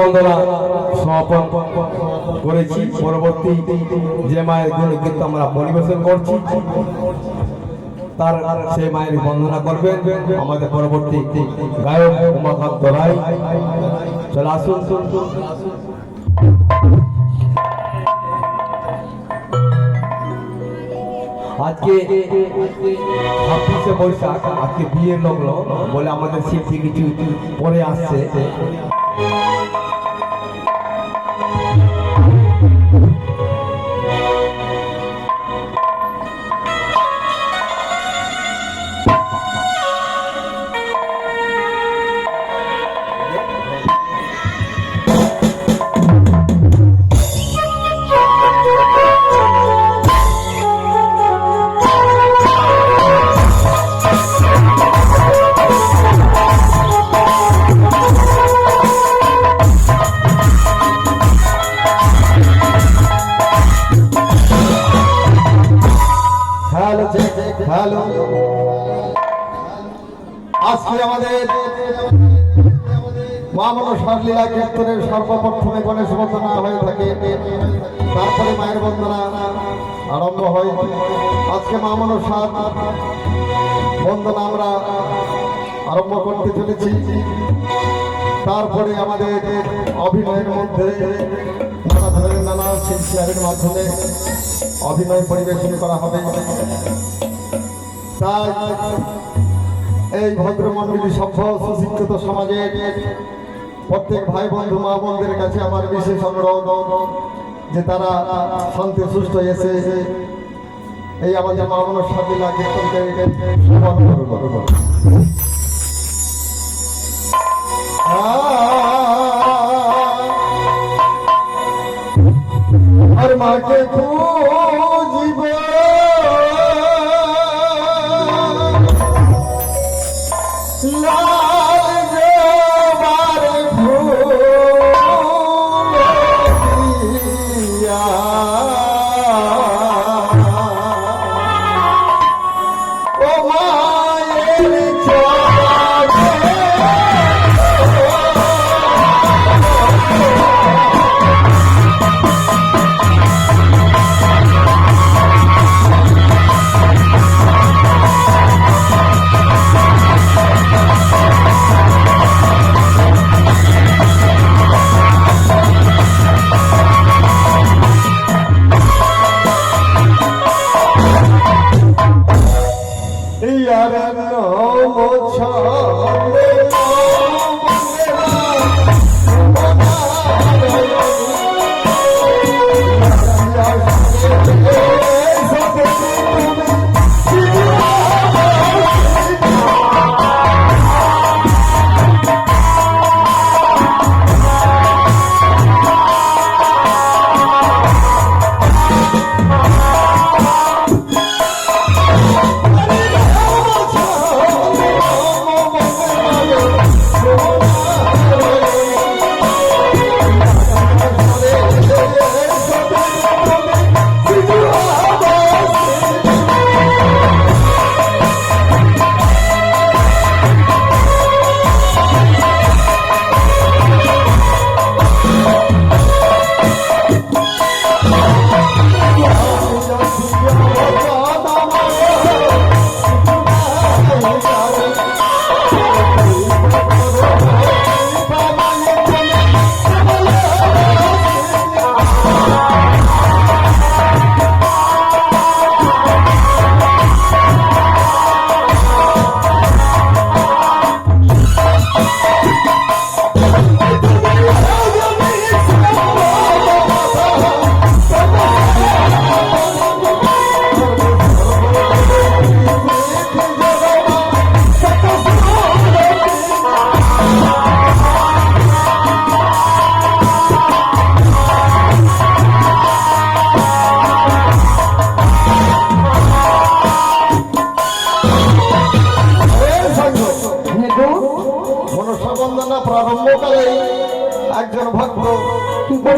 বন্দনা সমাপন করেছি। পরবর্তী যে মায়ের গুণগীত আমরা পরিবেশন করছি তার সেই মায়ের বন্দনা করবেন আমাদের পরবর্তী গায়ক উমাকান্ত রায়। চলে আসুন। আজকে 26শে বৈশাখ, আজকে বিয়ের লগ্ন বলে আমাদের শিল্পী কিছু পরে আসছে। হ্যালো, আজকে আমাদের মা মনসার লীলা কীর্তনের সর্বপ্রথমে গণেশ বন্দনা হয়ে থাকে, তারপরে মায়ের বন্দনা আরম্ভ হয়। আজকে মা মনসার বন্দনা আমরা আরম্ভ করতে চলেছি। তারপরে আমাদের অভিনয়ের মধ্যে নানা ধরনের নানা শিল্পীদের মাধ্যমে অভিনয় পরিবেশন করা হবে। তাই এই ভদ্রমন্ডলী সভ্য সুশিক্ষিত সমাজের প্রত্যেক ভাই বন্ধু মা বোনদের কাছে আমার বিশেষ অনুরোধ যে তারা শান্তি সুষ্ঠু এসে এই আমাদের মা মনসার লীলা কীর্তনকে শ্রবণ করুন। আর মাকে খুঁজিব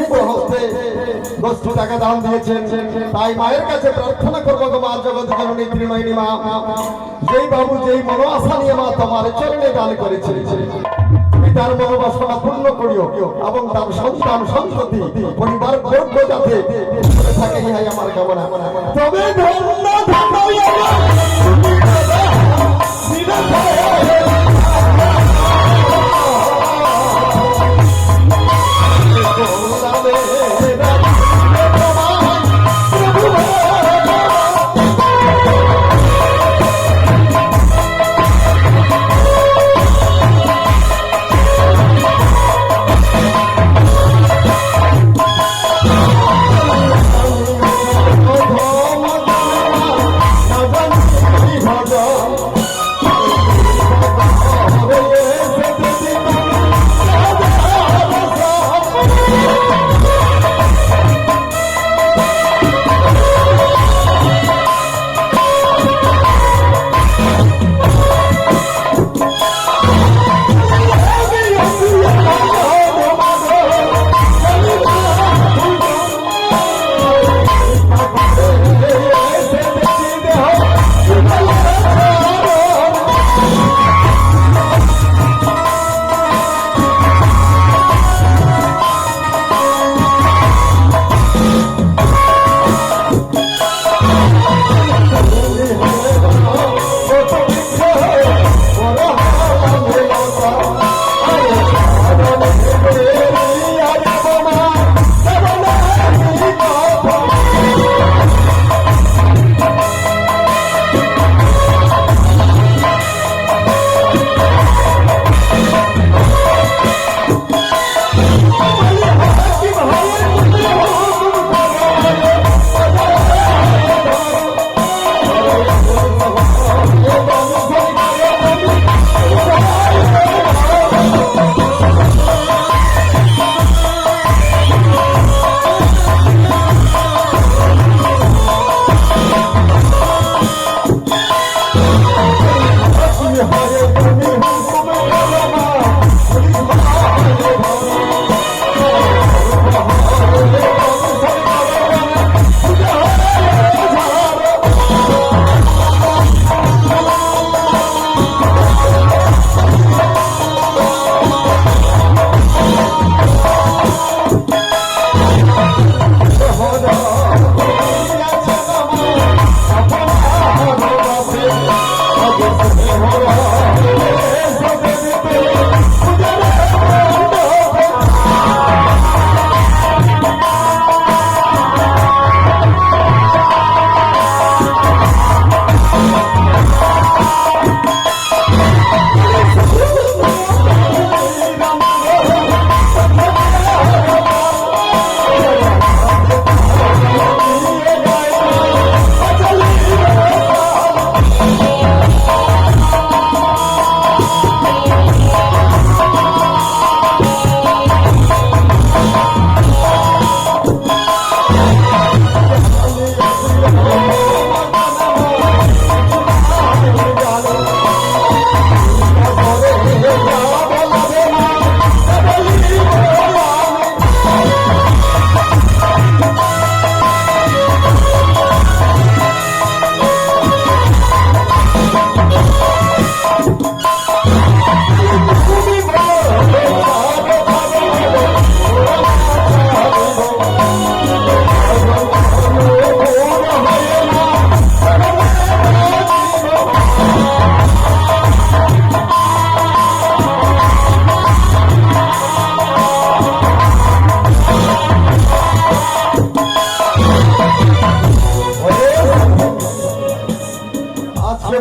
পবিত্র হস্তে 10টি টাকা দান দিয়েছেন। তাই মায়ের কাছে প্রার্থনা করবো গো মা জগৎ জননী ত্রিনয়নী মা, যেই বাবু যেই মনো আশা নিয়ে মা তোমার চরণে দান করেছে, তার মনোবাসনা পূর্ণ করিও এবং তার সন্তান সন্ততি পরিবার বর্গ যাতে থাকে, ইহাই আমার কামনা। তবে ধন্য ধন্য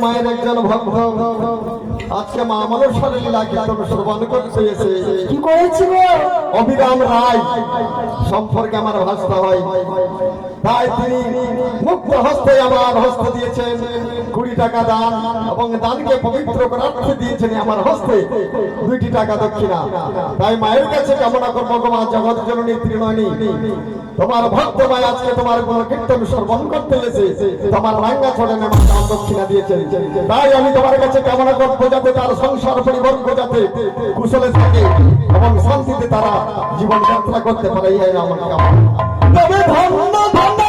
মায়ের একজন ভক্ত আজকে মা মনসার লীলা কীর্তন শ্রবণ করতে এসে কি করেছিল অবিরাম রায় সম্পর্কে আমার ভাষা হয় তাই তিনি মুক্ত হস্তে আমার হস্ত দিয়েছেন 20 টাকা দান, এবং দানকে পবিত্র করার্থে দিয়েছেন আমার হস্তে 2টি টাকা দক্ষিণা। তাই মায়ের কাছে কামনা করবো, মা জগৎ জননী ত্রিনয়নী, তোমার ভক্ত মায় আজকে তোমার কোন কীর্তন শ্রবণ করতে এসে তোমার রাঙ্গা ছড়ে নেমা দান দক্ষিণা দিয়েছেন। তাই আমি তোমার কাছে কামনা করবো যাতে তার সংসার পরিবর্গ যাতে কুশলে থাকে এবং শান্তিতে তারা জীবন যাত্রা করতে পারে, এই আমার কামনা। তবে ধন্য ধন্য